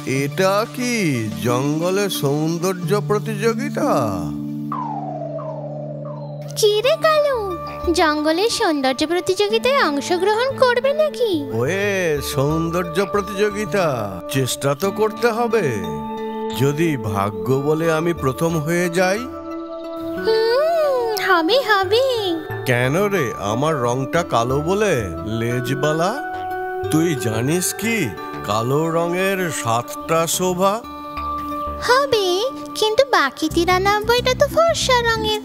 এটা কি জঙ্গলের সৌন্দর্য প্রতিযোগিতা? কি রে কালু, জঙ্গলের সৌন্দর্য প্রতিযোগিতায় অংশগ্রহণ করবে নাকি? ওয়ে, সৌন্দর্য প্রতিযোগিতা চেষ্টা তো করতে হবে। যদি ভাগ্য বলে আমি প্রথম হয়ে যাই। হবে হবে। কেন রে, আমার রংটা কালো বলে লেজবালা? তুই জানিস কি কালো রঙের 7টা শোভা? হবে, কিন্তু বাকি 93টা তো ফর্সা রঙের।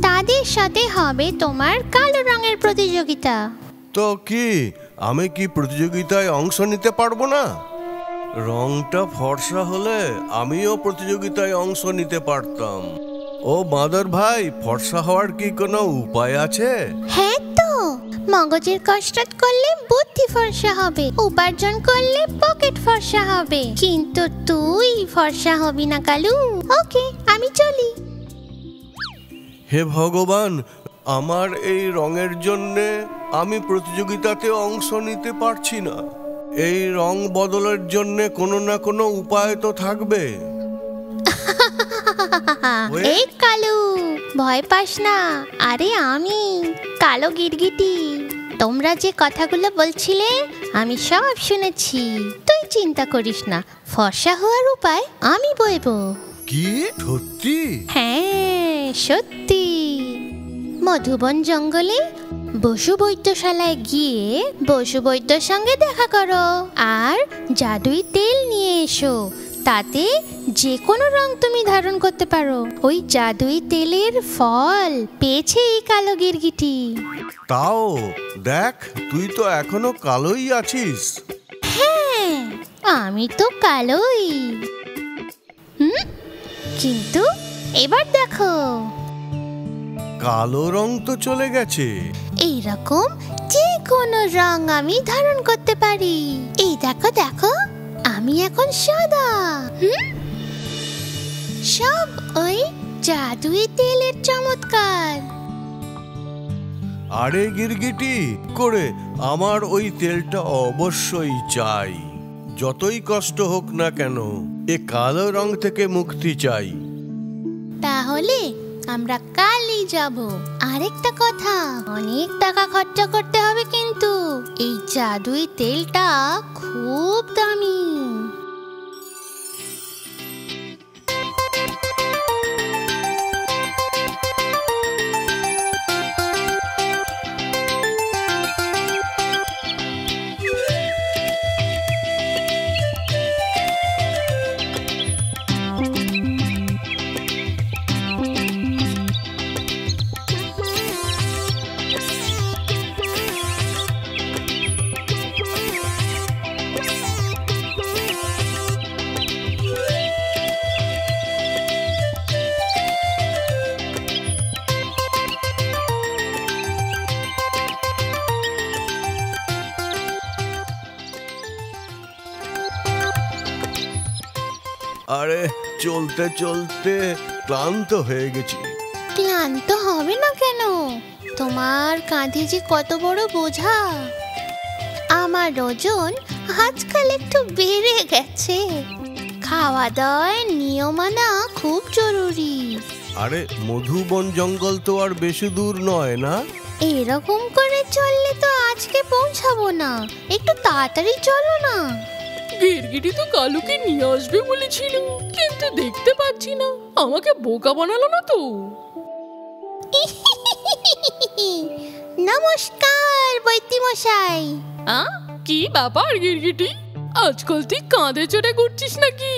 তাদের সাথে হবে তোমার কালো রঙের প্রতিযোগিতা। তো কি আমি কি প্রতিযোগিতায় অংশ নিতে পারবো না? রংটা ফর্সা হলে আমিও প্রতিযোগিতায় অংশ নিতে পারতাম। ও বাঁদর ভাই, ফর্সা হওয়ার কি কোনো উপায় আছে? হ্যাঁ তো, মগজের কসরত করলে বুদ্ধি ফর্সা হবে, উপার্জন করলে পকেট ফর্সা হবে। কিন্তু তুই ফর্সা হবি না কালু। ওকে, আমি চলি। হে ভগবান, আমার এই রঙের জন্যে আমি প্রতিযোগিতাতে অংশ নিতে পারছি না। এই রং বদলের জন্যে কোনো না কোনো উপায় তো থাকবে। এই কালু, ভয় পাস না। আরে আমি কালো গিরগিটি। তোমরা যে কথাগুলো বলছিলে আমি সব শুনেছি। তুই চিন্তা করিস না, ফর্সা হওয়ার উপায় আমি বলবো। কি সত্যি? হ্যাঁ সত্যি। মধুবন জঙ্গলে বসু বৈদ্যশালায় গিয়ে বসু বৈদ্যর সঙ্গে দেখা করো আর জাদুই তেল নিয়ে এসো। তাতে যে কোনো রং তুমি ধারণ করতে পারো। ওই জাদুই তেলের ফল পেয়েছে এই কালো গিরগিটি। তাও দেখ, তুই তো এখনো কালোই আছিস। হ্যাঁ, আমি তো কালোই। কিন্তু এবার দেখো, কালো রং তো চলে গেছে। এইরকম যে কোনো রং আমি ধারণ করতে পারি। এই দেখো দেখো, আমি এখন সাদা। সব ওই জাদুই তেলের চমৎকার। আরে গিরগিটি করে, আমার ওই তেলটা অবশ্যই চাই। যতই কষ্ট হোক না কেন, এ কালো রং থেকে মুক্তি চাই। তাহলে আমরা কালই যাব। আরেকটা কথা, অনেক টাকা খরচা করতে হবে কিন্তু। এই জাদুই তেলটা খুব দামি। আরে চলতে চলতে ক্লান্ত হয়ে গেছি। ক্লান্ত হবে না কেন? তোমার কাঁধে যে কত বড় বোঝা। আমার ওজন আজকাল একটু বেড়ে গেছে। খাওয়া দাওয়ার নিয়ম মানা খুব জরুরি। আরে মধুবন জঙ্গল তো আর বেশি দূর নয় না? এরকম করে চললে তো আজকে পৌঁছাবো না। একটু তাড়াতাড়ি চলো না। গিরগিটি তো কালুকে নিয়ে আসবে বলেছিল, কিন্তু দেখতে পাচ্ছি না। আমাকে বোকা বানালো না তো? নমস্কার বৈদ্যি মশাই। কি ব্যাপার গিরগিটি, আজকাল তুই কাঁধে চড়ে ঘুরছিস নাকি?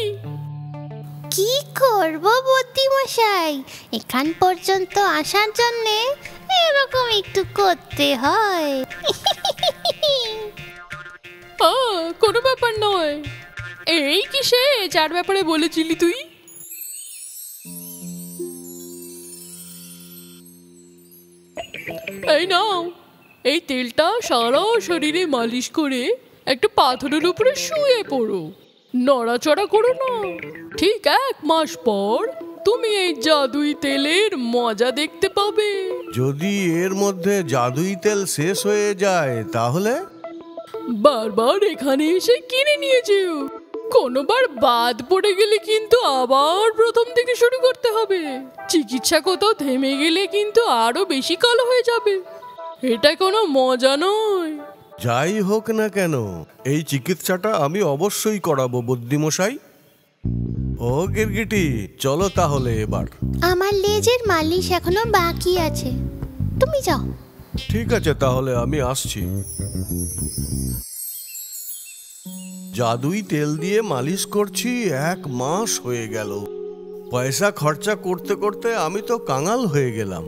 কি করব বৈদ্যি মশাই, এখান পর্যন্ত আসার জন্যে এরকম একটু করতে হয়। কোনো ব্যাপার নয়। এই কিসে যার ব্যাপারে বলেছিলি তুই? এই নাও, এই তেলটা সারা শরীরে মালিশ করে একটা পাথরের উপরে শুয়ে পড়ো, নড়াচড়া করো না। ঠিক 1 মাস পর তুমি এই জাদুই তেলের মজা দেখতে পাবে। যদি এর মধ্যে জাদুই তেল শেষ হয়ে যায় তাহলে? বারবার এখানে এসে কিনে নিয়ে যেও। কোনোবার বাদ পড়ে গেলে কিন্তু আবার প্রথম থেকে শুরু করতে হবে। চিকিৎসা কোথাও থেমে গেলে কিন্তু আরো বেশি কালো হয়ে যাবে। এটা কোনো মজা নয়। যাই হোক না কেন, এই চিকিৎসাটা আমি অবশ্যই করাবো বুদ্ধিমশাই। ও গিরগিটি, চলো তাহলে এবার। আমার লেজের মালিশ এখনো বাকি আছে, তুমি যাও। ঠিক আছে, তাহলে আমি আসছি। জাদুই তেল দিয়ে মালিশ করছি 1 মাস হয়ে গেল। পয়সা খরচা করতে করতে আমি তো কাঙাল হয়ে গেলাম,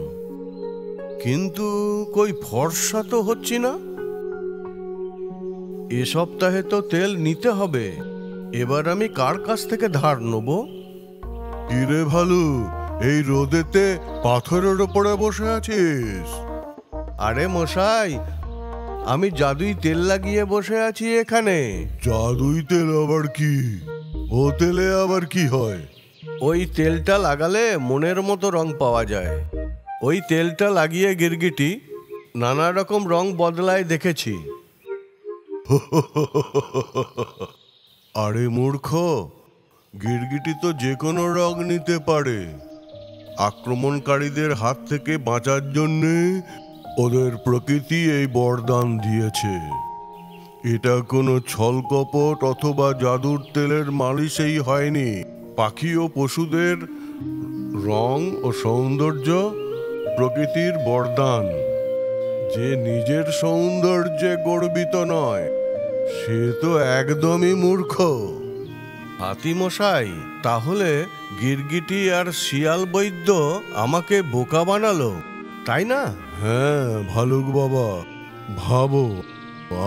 কিন্তু কই ফর্সা তো হচ্ছি না। এ সপ্তাহে তো তেল নিতে হবে, এবার আমি কার কাছ থেকে ধার নেব? কিরে ভালু, এই রোদেতে পাথরের ওপরে বসে আছিস? আরে মশাই, আমি জাদুই তেল লাগিয়ে বসে আছি এখানে। জাদুই তেল আবার কি? ও তেলে আবার কি হয়? ওই তেলটা লাগালে মনের মতো রং পাওয়া যায়। ওই তেলটা লাগিয়ে গিরগিটি নানা রকম রং বদলায় দেখেছি। আরে মূর্খ, গিরগিটি তো যে কোনো রং নিতে পারে। আক্রমণকারীদের হাত থেকে বাঁচার জন্যে ওদের প্রকৃতি এই বরদান দিয়েছে। এটা কোনো ছলকপট অথবা জাদুর তেলের মালিশেই হয়নি। পাখি ও পশুদের রং ও সৌন্দর্য প্রকৃতির বরদান। যে নিজের সৌন্দর্যে গর্বিত নয়, সে তো একদমই মূর্খ। হাতিমশাই, তাহলে গিরগিটি আর শিয়াল বৈদ্য আমাকে বোকা বানালো, তাই না? হ্যাঁ ভালুক বাবা, ভাবো,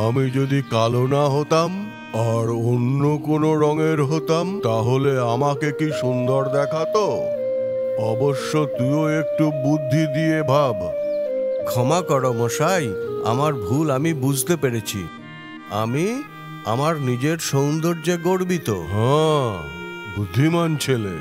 আমি যদি কালো না হতাম আর অন্য কোনো রঙের হতাম, তাহলে আমাকে কি সুন্দর দেখাতো? অবশ্য তুইও একটু বুদ্ধি দিয়ে ভাব। ক্ষমা করো মশাই, আমার ভুল আমি বুঝতে পেরেছি। আমি আমার নিজের সৌন্দর্যে গর্বিত। হ্যাঁ, বুদ্ধিমান ছেলে।